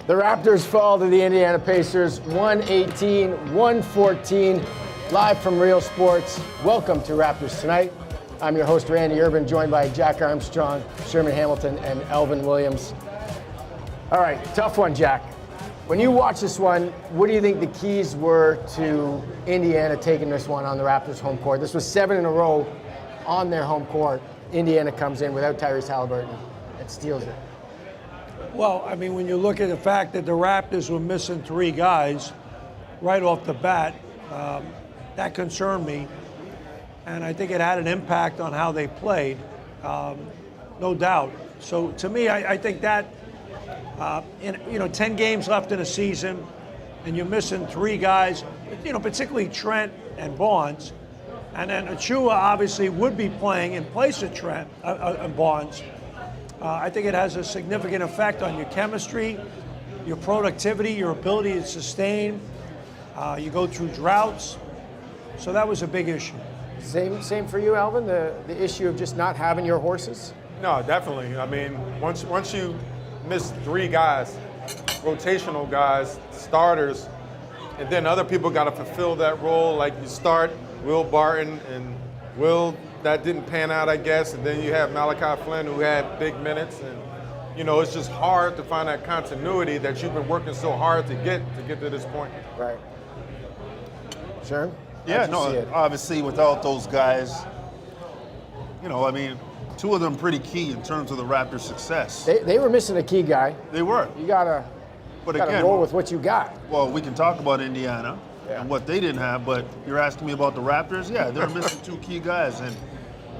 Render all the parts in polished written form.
The Raptors fall to the Indiana Pacers 118-114, live from Real Sports. Welcome to Raptors Tonight. I'm your host, Randy Urban, joined by Jack Armstrong, Sherman Hamilton, and Alvin Williams. All right, tough one, Jack. When you watch this one, what do you think the keys were to Indiana taking this one on the Raptors' home court? This was 7 in a row on their home court. Indiana comes in without Tyrese Halliburton and steals it. Well, I mean, when you look at the fact that the Raptors were missing 3 guys right off the bat, that concerned me. And I think it had an impact on how they played, no doubt. So to me, I think that, 10 games left in a season, and you're missing 3 guys, particularly Trent and Barnes. And then Achua obviously would be playing in place of Trent and Barnes. I think it has a significant effect on your chemistry, your productivity, your ability to sustain. You go through droughts. So that was a big issue. Same for you, Alvin, the issue of just not having your horses? No, definitely. I mean, once you miss 3 guys, rotational guys, starters, and then other people got to fulfill that role. Like you start Will Barton, and Will, that didn't pan out, I guess. And then you have Malachi Flynn, who had big minutes. And, it's just hard to find that continuity that you've been working so hard to get to this point. Right. Sure? Yeah, no, obviously without those guys, 2 of them pretty key in terms of the Raptors' success. They were missing a key guy. They were. You gotta roll with what you got. Well, we can talk about Indiana and what they didn't have, but you're asking me about the Raptors? Yeah, they're missing 2 key guys, and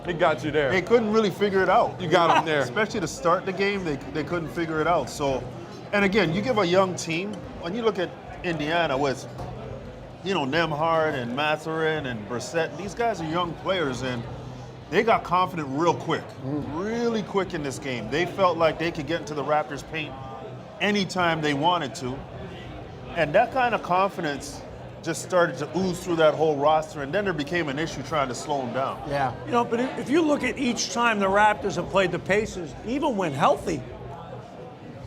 he got you there. They couldn't really figure it out. You got them there. Especially to start the game, they couldn't figure it out. So, and again, you give a young team, when you look at Indiana with, Nembhard and Mathurin and Brissett, these guys are young players, and they got confident real quick, really quick in this game. They felt like they could get into the Raptors' paint anytime they wanted to. And that kind of confidence just started to ooze through that whole roster, and then there became an issue trying to slow them down. Yeah. But if you look at each time the Raptors have played the Pacers, even when healthy,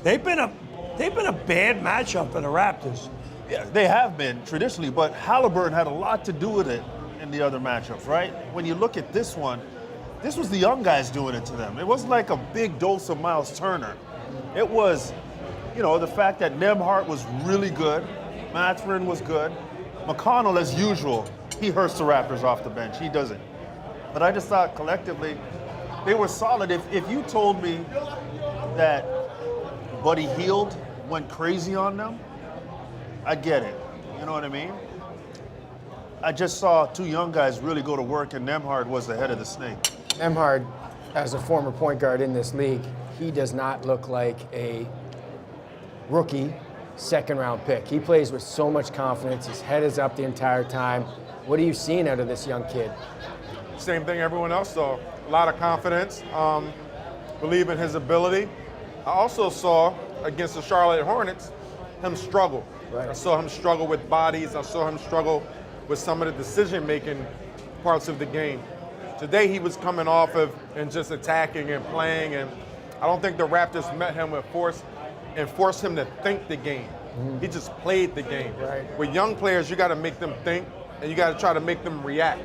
they've been a bad matchup for the Raptors. Yeah, they have been traditionally, but Halliburton had a lot to do with it in the other matchups, right? When you look at this one, this was the young guys doing it to them. It wasn't like a big dose of Miles Turner. It was, the fact that Nembhard was really good, Mathurin was good. McConnell, as usual, he hurts the Raptors off the bench. He doesn't. But I just thought collectively they were solid. If you told me that Buddy Hield went crazy on them, I get it. You know what I mean? I just saw 2 young guys really go to work, and Nembhard was the head of the snake. Nembhard, as a former point guard in this league, he does not look like a rookie second-round pick. He plays with so much confidence. His head is up the entire time. What are you seeing out of this young kid? Same thing everyone else saw. A lot of confidence, believe in his ability. I also saw, against the Charlotte Hornets, him struggle. Right. I saw him struggle with bodies. I saw him struggle with some of the decision-making parts of the game. Today he was coming off of and just attacking and playing, and I don't think the Raptors met him with force and forced him to think the game. He just played the game. Right. With young players, you got to make them think, and you got to try to make them react.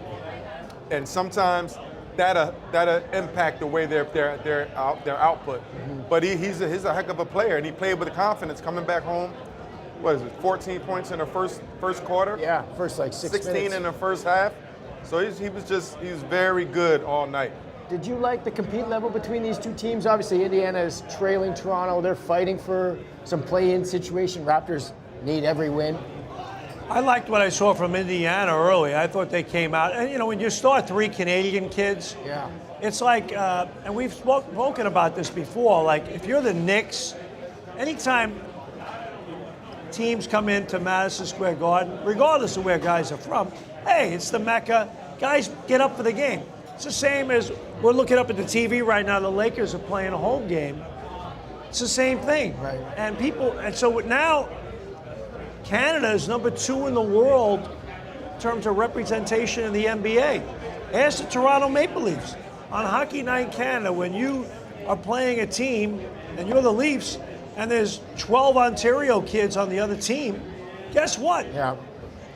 And sometimes that'll impact the way their output. But he's a heck of a player, and he played with confidence coming back home. What is it, 14 points in the first quarter? Yeah, first 16 minutes. In the first half. So he was very good all night. Did you like the compete level between these 2 teams? Obviously, Indiana is trailing Toronto. They're fighting for some play-in situation. Raptors need every win. I liked what I saw from Indiana early. I thought they came out. And, when you start 3 Canadian kids, it's like, and we've spoken about this before, like if you're the Knicks, anytime teams come into Madison Square Garden, regardless of where guys are from, hey, it's the Mecca. Guys get up for the game. It's the same as we're looking up at the TV right now. The Lakers are playing a home game. It's the same thing. Right. And so now Canada is number 2 in the world in terms of representation in the NBA. Ask the Toronto Maple Leafs. On Hockey Night in Canada, when you are playing a team and you're the Leafs, and there's 12 Ontario kids on the other team, guess what? Yeah.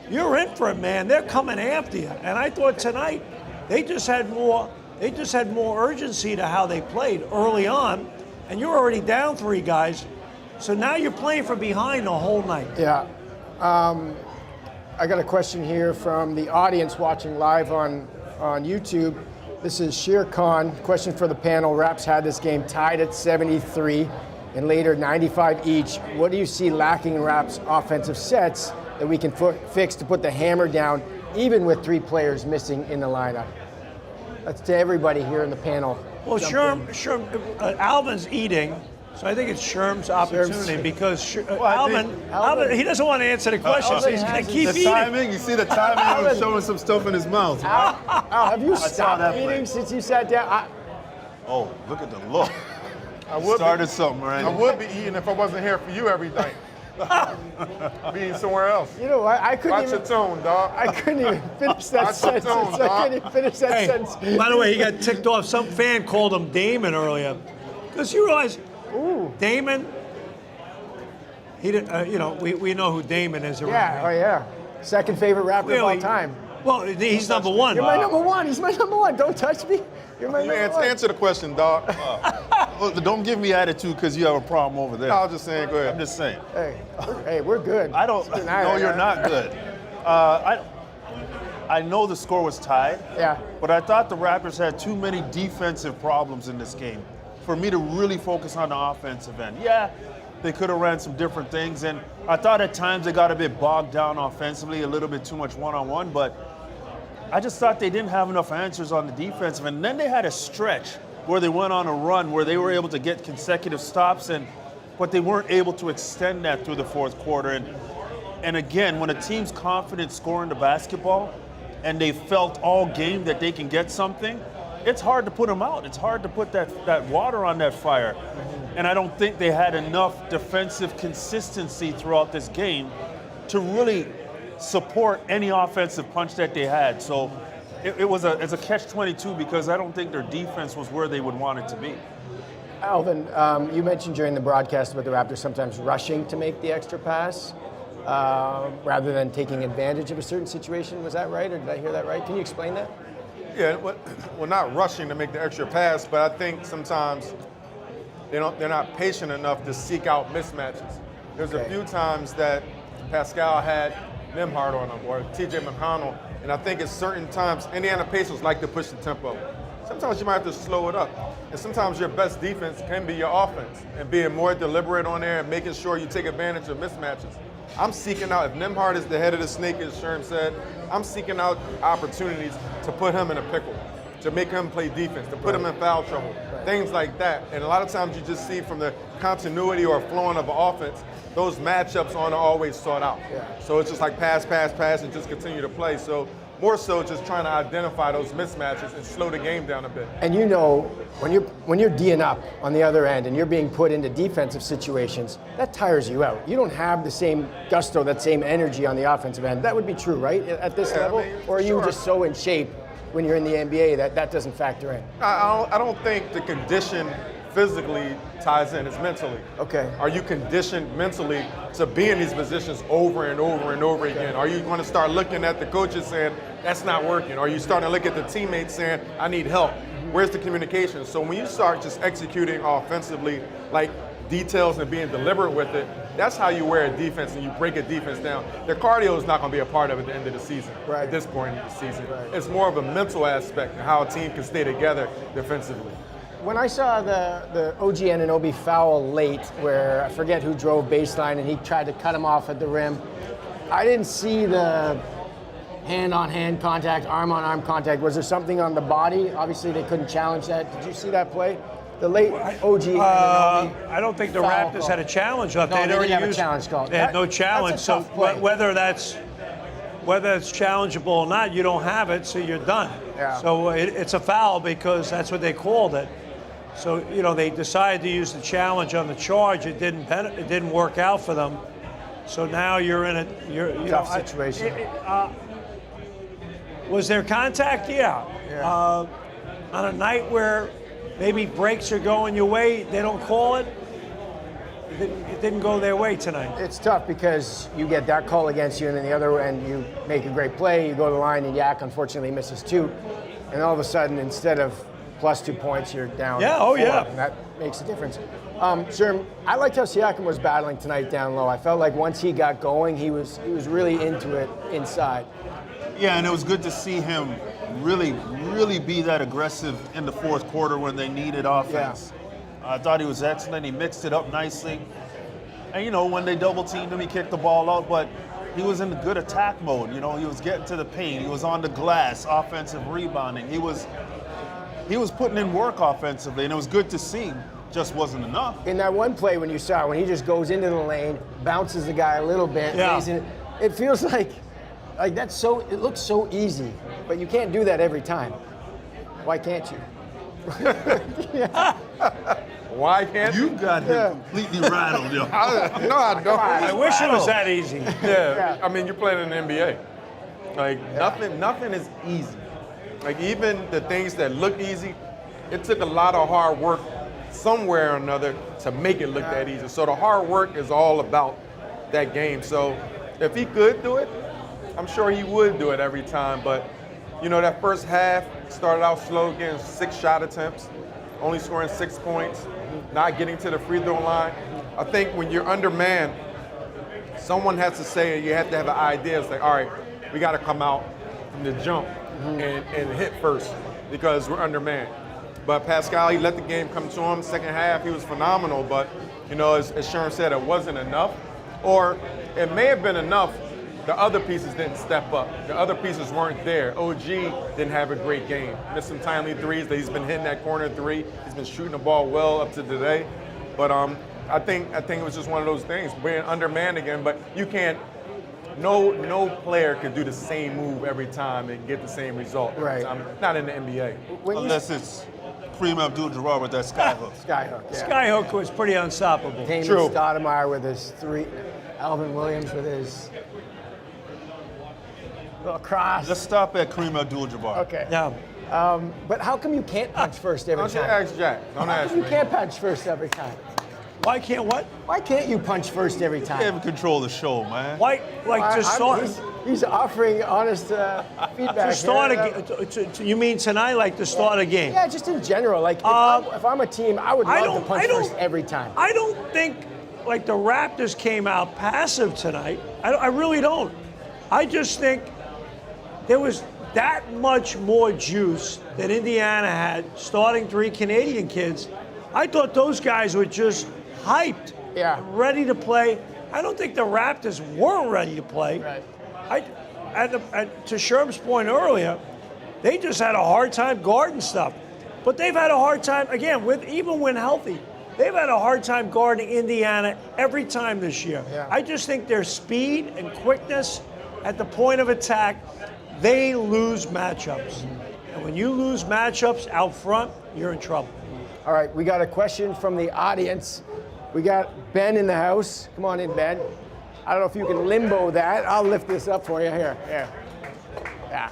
You're in for it, man. They're coming after you. And I thought tonight they just had more urgency to how they played early on, and you're already down 3 guys. So now you're playing from behind the whole night. Yeah. I got a question here from the audience watching live on YouTube. This is Sher Khan. Question for the panel. Raps had this game tied at 73 and later 95 each. What do you see lacking in Raps' offensive sets that we can fix to put the hammer down, even with 3 players missing in the lineup? That's to everybody here in the panel. Well, Alvin's eating, so I think it's Sherm's opportunity because Alvin, he doesn't want to answer the question, so he's going to keep the eating. timing, you see the timing, he was showing some stuff in his mouth. Al, have you stopped eating since you sat down? Oh, look at the look. I would Started something, right? I would be eating if I wasn't here for you every day. Be eating somewhere else. You know, I couldn't Watch your tone, dog. I couldn't even finish that Watch your sentence. tone, I dog. couldn't even finish that sentence. By the way, he got ticked off. Some fan called him Damon earlier. Because you realize, Damon, he didn't, we know who Damon is around Yeah, here. oh yeah. Second favorite rapper of all time. Well, he's number 1. You're my number 1. He's my number 1. Don't touch me. You're my number 1. Answer the question, dog. Don't give me attitude because you have a problem over there. I was just saying, go ahead. I'm just saying. Hey, we're good. I don't. No, you're not good. I know the score was tied. Yeah. But I thought the Raptors had too many defensive problems in this game for me to really focus on the offensive end. Yeah, they could have ran some different things, and I thought at times they got a bit bogged down offensively, a little bit too much one-on-one, but I just thought they didn't have enough answers on the defensive. And then they had a stretch where they went on a run where they were able to get consecutive stops, but they weren't able to extend that through the fourth quarter. And again, when a team's confident scoring the basketball and they felt all game that they can get something, it's hard to put them out. It's hard to put that water on that fire. And I don't think they had enough defensive consistency throughout this game to really support any offensive punch that they had. So it's a catch-22 because I don't think their defense was where they would want it to be. Alvin, you mentioned during the broadcast about the Raptors sometimes rushing to make the extra pass rather than taking advantage of a certain situation. Was that right, or did I hear that right? Can you explain that? Yeah, well, not rushing to make the extra pass, but I think sometimes they're not patient enough to seek out mismatches. There's a few times that Pascal had Nembhard on him or TJ McConnell, and I think at certain times Indiana Pacers like to push the tempo. Sometimes you might have to slow it up, and sometimes your best defense can be your offense and being more deliberate on there and making sure you take advantage of mismatches. I'm seeking out, if Nembhard is the head of the snake, as Sherm said, I'm seeking out opportunities to put him in a pickle, to make him play defense, to put him in foul trouble, things like that. And a lot of times you just see from the continuity or flowing of an offense, those matchups aren't always sought out. Yeah. So it's just like pass, and just continue to play. So more so just trying to identify those mismatches and slow the game down a bit. And you know, when you're D'ing up on the other end and you're being put into defensive situations, that tires you out. You don't have the same gusto, that same energy on the offensive end. That would be true, right, at this level? Or are you just so in shape when you're in the NBA that doesn't factor in? I don't think the condition physically ties in, it's mentally. Okay. Are you conditioned mentally to be in these positions over and over and over again? Are you going to start looking at the coaches saying, that's not working? Are you starting to look at the teammates saying, I need help? Where's the communication? So when you start just executing offensively, like details and being deliberate with it, that's how you wear a defense and you break a defense down. The cardio is not going to be a part of it at the end of the season, at this point in the season. Right. It's more of a mental aspect and how a team can stay together defensively. When I saw the OG Anunoby foul late, where I forget who drove baseline and he tried to cut him off at the rim, I didn't see the hand-on-hand contact, arm-on-arm contact. Was there something on the body? Obviously, they couldn't challenge that. Did you see that play? The late OG Anunoby. I don't think the Raptors had a challenge up there. No, they didn't have a challenge call. They had no challenge. So whether it's challengeable or not, you don't have it, so you're done. Yeah. So it's a foul because that's what they called it. So they decided to use the challenge on the charge. It didn't work out for them. So now you're in a tough situation. Was there contact? Yeah. On a night where maybe breaks are going your way, they don't call it. it didn't go their way tonight. It's tough because you get that call against you, and then the other end you make a great play, you go to the line, and Yak unfortunately misses 2, and all of a sudden instead of plus 2 points, you're down. Yeah, oh 4, yeah. and that makes a difference. Sherman, I liked how Siakam was battling tonight down low. I felt like once he got going, he was really into it inside. Yeah, and it was good to see him really be that aggressive in the fourth quarter when they needed offense. I thought he was excellent. He mixed it up nicely. And, you know, when they double teamed him, he kicked the ball out, but he was in good attack mode. You know, he was getting to the paint. He was on the glass, offensive rebounding. He was putting in work offensively, and it was good to see. Just wasn't enough. In that one play when you saw it, when he just goes into the lane, bounces the guy a little bit, it feels like that's so, it looks so easy, but you can't do that every time. Why can't you? Why can't You got him completely rattled, yo. No, I don't. I wish it was that easy. Yeah, I mean, you're playing in the NBA. Like, nothing is easy. Like, even the things that look easy, it took a lot of hard work somewhere or another to make it look that easy. So the hard work is all about that game. So if he could do it, I'm sure he would do it every time. But, you know, that first half started out slow, getting 6 shot attempts, only scoring 6 points, not getting to the free throw line. I think when you're undermanned, someone has to say, you have to have an idea. It's like, all right, we got to come out from the jump and hit first because we're undermanned. But Pascal, he let the game come to him. Second half, he was phenomenal. But, you know, as Sherman said, it wasn't enough. Or it may have been enough. The other pieces didn't step up. The other pieces weren't there. OG didn't have a great game. Missed some timely threes. He's been hitting that corner 3. He's been shooting the ball well up to today. But I think it was just one of those things. We're undermanned again, but you can't. No player could do the same move every time and get the same result every time. Not in the NBA. Unless it's Kareem Abdul-Jabbar with that skyhook. Skyhook, yeah. Skyhook was pretty unstoppable. Damon True. Stoudemire with his 3. Alvin Williams with his little cross. Let's stop at Kareem Abdul-Jabbar. Okay. Yeah. But how come you can't punch first every Don't you time? ask Jack. Don't How ask come you me. can't punch first every time? Why can't what? Why can't you punch first every You time? can't even control the show, man. Why, like, to start? He's offering honest feedback. To start here. you mean tonight, like to start a game? Yeah, just in general. Like, if I'm a team, I would love to punch first every time. I don't think, like, the Raptors came out passive tonight. I really don't. I just think there was that much more juice that Indiana had starting 3 Canadian kids. I thought those guys were just hyped, ready to play. I don't think the Raptors weren't ready to play. Right. To Sherman's point earlier, they just had a hard time guarding stuff. But they've had a hard time, again, even when healthy, they've had a hard time guarding Indiana every time this year. Yeah. I just think their speed and quickness at the point of attack, they lose matchups. And when you lose matchups out front, you're in trouble. All right, we got a question from the audience. We got Ben in the house. Come on in, Ben. I don't know if you can limbo that. I'll lift this up for you. Here. Yeah.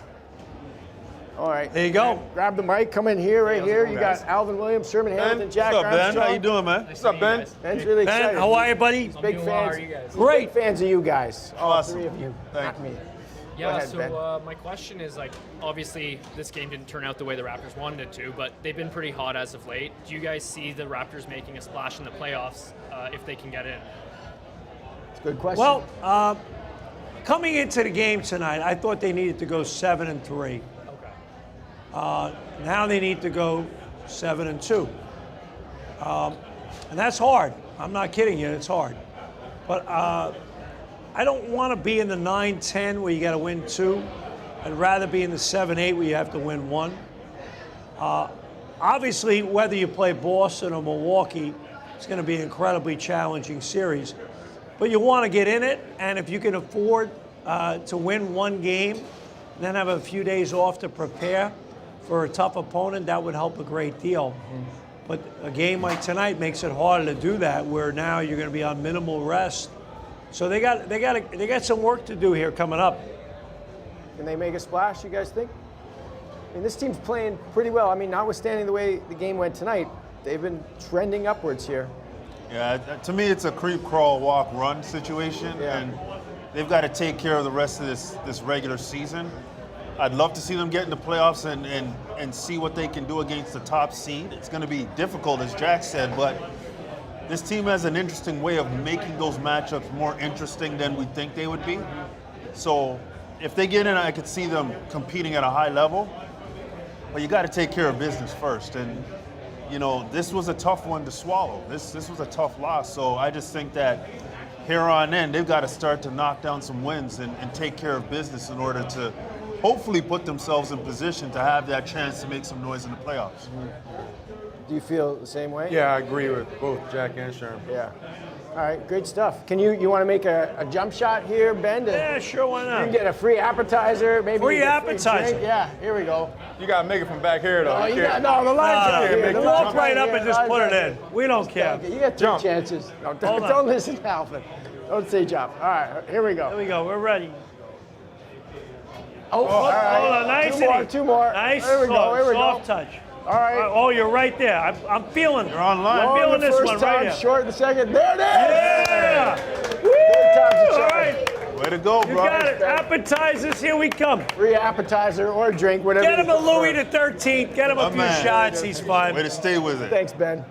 All right. There you go. Grab the mic. Come in here, right here. You got Alvin Williams, Sherman Hamilton, Jack What's up, Ben? Armstrong. How you doing, man? What's up, Ben? Ben's really Ben, excited. how are you, buddy? He's big fans. Great. Big fans of you guys. All Awesome. 3 of you. Thank Not me. Yeah, ahead, Ben. so my question is, like, obviously this game didn't turn out the way the Raptors wanted it to, but they've been pretty hot as of late. Do you guys see the Raptors making a splash in the playoffs if they can get in? It's a good question. Well, coming into the game tonight, I thought they needed to go 7-3. Okay. Now they need to go 7-2. And that's hard. I'm not kidding you, it's hard. But I don't want to be in the 9-10 where you got to win 2. I'd rather be in the 7-8 where you have to win 1. Obviously, whether you play Boston or Milwaukee, it's going to be an incredibly challenging series. But you want to get in it, and if you can afford to win 1 game, and then have a few days off to prepare for a tough opponent, that would help a great deal. But a game like tonight makes it harder to do that, where now you're going to be on minimal rest. So they got some work to do here coming up. Can they make a splash, you guys think? I mean, this team's playing pretty well. I mean, notwithstanding the way the game went tonight, they've been trending upwards here. Yeah, to me, it's a creep, crawl, walk, run situation, and they've got to take care of the rest of this regular season. I'd love to see them get in the playoffs and see what they can do against the top seed. It's going to be difficult, as Jack said, but this team has an interesting way of making those matchups more interesting than we think they would be. So if they get in, I could see them competing at a high level. But you got to take care of business first. And, you know, this was a tough one to swallow. This was a tough loss. So I just think that here on in, they've got to start to knock down some wins and take care of business in order to hopefully put themselves in position to have that chance to make some noise in the playoffs. Do you feel the same way? Yeah, I agree with both Jack and Sherman. Yeah. All right, great stuff. Can you want to make a jump shot here, Ben? Yeah, sure, why You not? can get a free appetizer, maybe. Free you get a appetizer. drink. Yeah, here we go. You got to make it from back here, though. Oh, You you can't- got, no, the line's No, right here. make The it line's Walk right up here. and The just line's put it right in. here. We don't care. Okay, you got 3 Jump. chances. No, Hold don't on. listen to Alvin. Don't say jump. All right, here we There go. we go. We're ready. Oh, all right. Hold on, nice. Two more, two more. Nice. Here we go, here we go. Soft touch. All right. Oh, you're right there. I'm feeling it. You're online. I'm Long feeling the this first one time, right here. short the second. There it is. Yeah. Good times to All charge. right. Way to go, You bro. got it. Appetizers, here we come. Free appetizer or drink, whatever. Get him you a Louis prefer. the 13th. Get him a My few man. shots. He's fine. Way to stay with it. Thanks, Ben.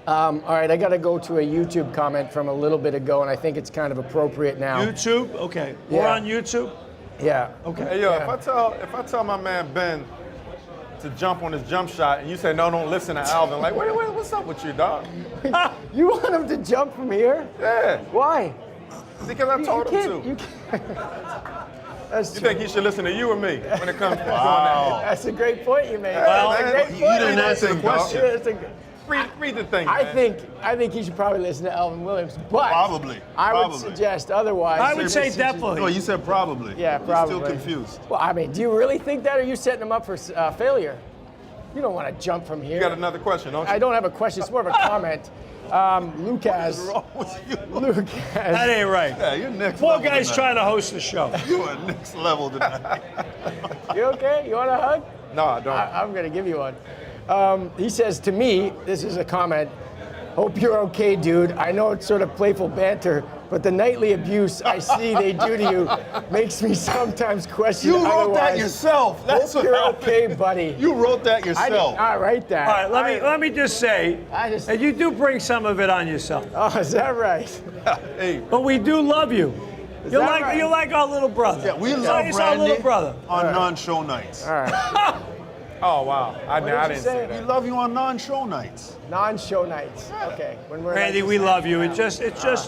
All right, I got to go to a YouTube comment from a little bit ago, and I think it's kind of appropriate now. YouTube? Okay. We're Yeah. on YouTube? Yeah. Okay. Hey, yo, Yeah. if I tell my man Ben to jump on his jump shot, and you say no, don't listen to Alvin, like, wait, what's up with you, dog? You want him to jump from here? Yeah, Why? because I told him to. You can't. That's You true. think he should listen to you or me when it comes to Wow. That's a great point you made. Well, That's a great you point. didn't answer the question. Yeah, that's a- read the thing. I man. think he should probably listen to Alvin Williams, but Probably. I would Probably. suggest otherwise. I would say Since you- definitely. No, you said probably. Yeah, You're probably. still confused. Well, I mean, do you really think that, or are you setting him up for failure? You don't want to jump from here. You got another question, don't you? I don't have a question. It's more of a comment. Luke has. What's wrong with you? Luke That has. ain't right. Yeah, you're next Poor level guy's tonight. trying to host the show. You are next level tonight. You okay? You want a hug? No, I don't. I'm going to give you one. He says to me, this is a comment. Hope you're okay, dude. I know it's sort of playful banter, but the nightly abuse I see they do to you makes me sometimes question. You wrote that otherwise. yourself. That's Hope what you're happened. okay, buddy. You wrote that I did yourself. not write that. All right, let me just say, I just- and you do bring some of it on yourself, Oh, is that right? Hey, but we do love you. You're that like right? you're like our little brother. Yeah, we He's love like our little Randy brother. on non-show nights. All right. oh wow, I did you didn't say? say We that. love you on non-show nights. Non-show nights. Okay. When we're Randy, like we this- love you. It's just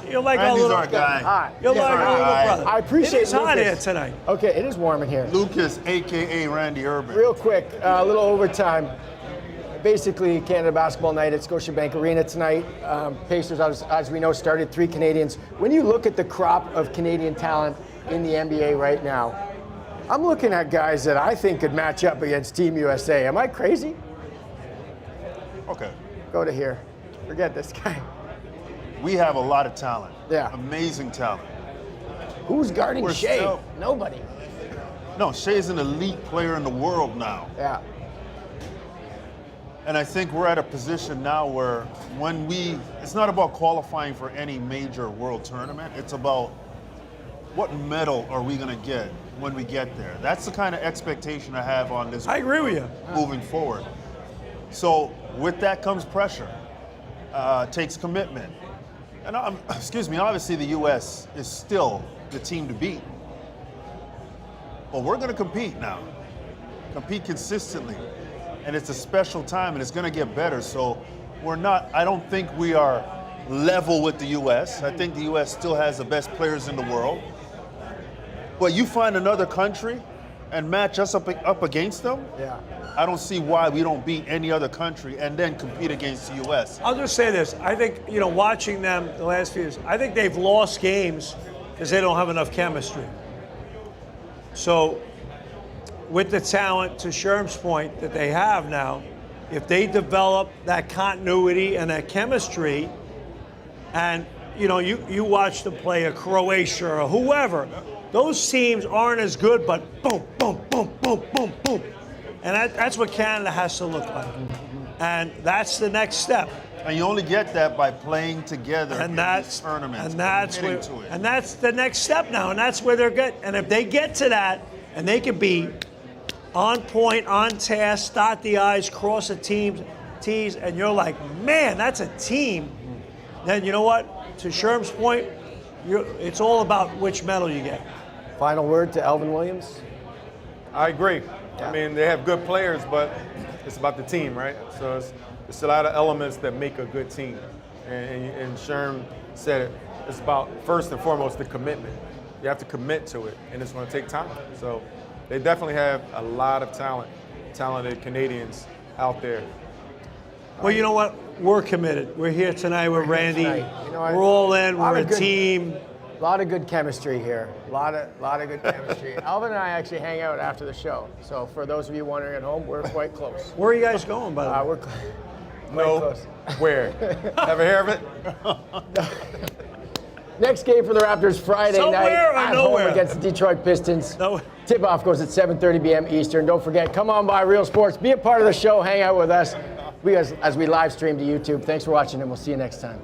you're like Randy's our little our guy. Hot. You're Yeah, like all our right. little Alright. brother. I appreciate It is hot Lucas. here tonight. Okay, it is warm in here. Lucas, a.k.a. Randy Urban. Real quick, a little overtime. Basically, Canada Basketball Night at Scotiabank Arena tonight. Pacers, as we know, started 3 Canadians. When you look at the crop of Canadian talent in the NBA right now, I'm looking at guys that I think could match up against Team USA. Am I crazy? Okay. Go to here. Forget this guy. We have a lot of talent. Yeah. Amazing talent. Who's guarding We're Shea? still- Nobody. No, Shea's an elite player in the world now. Yeah. And I think we're at a position now where it's not about qualifying for any major world tournament. It's about what medal are we going to get when we get there. That's the kind of expectation I have on this I agree with you. moving forward. So with that comes pressure, takes commitment. And excuse me, obviously the U.S. is still the team to beat. But we're going to compete now, compete consistently. And it's a special time and it's going to get better. So I don't think we are level with the U.S. I think the U.S. still has the best players in the world. But you find another country and match us up against them, Yeah. I don't see why we don't beat any other country and then compete against the U.S. I'll just say this. I think, watching them the last few years, I think they've lost games because they don't have enough chemistry. So with the talent, to Sherm's point, that they have now, if they develop that continuity and that chemistry, and you watch them play a Croatia or whoever, those teams aren't as good, but boom, boom, boom, boom, boom, boom. And that's what Canada has to look like. And that's the next step. And you only get that by playing together And in that's these tournaments. and that's committing where, to it. and that's the next step now, and that's where they're good. And if they get to that, and they can be on point, on task, dot the I's, cross the T's, and you're like, man, that's a team. Then you know what? To Sherm's point, it's all about which medal you get. Final word to Alvin Williams. I agree. Yeah. I mean, they have good players, but it's about the team, right? So it's a lot of elements that make a good team. And Sherm said it. It's about, first and foremost, the commitment. You have to commit to it, and it's going to take time. So they definitely have a lot of talented Canadians out there. Well, you know what? We're committed. We're here tonight with Randy. tonight. You know what? We're all in. Lot We're a of good- team. A lot of good chemistry here. A lot of good chemistry. Alvin and I actually hang out after the show. So for those of you wondering at home, we're quite close. Where are you guys going, by the way? We're No, close. where? Ever hear of it? Next game for the Raptors Friday Somewhere night or at nowhere? home against the Detroit Pistons. No. Tip-off goes at 7:30 p.m. Eastern. Don't forget, come on by Real Sports. Be a part of the show. Hang out with us as we live stream to YouTube. Thanks for watching, and we'll see you next time.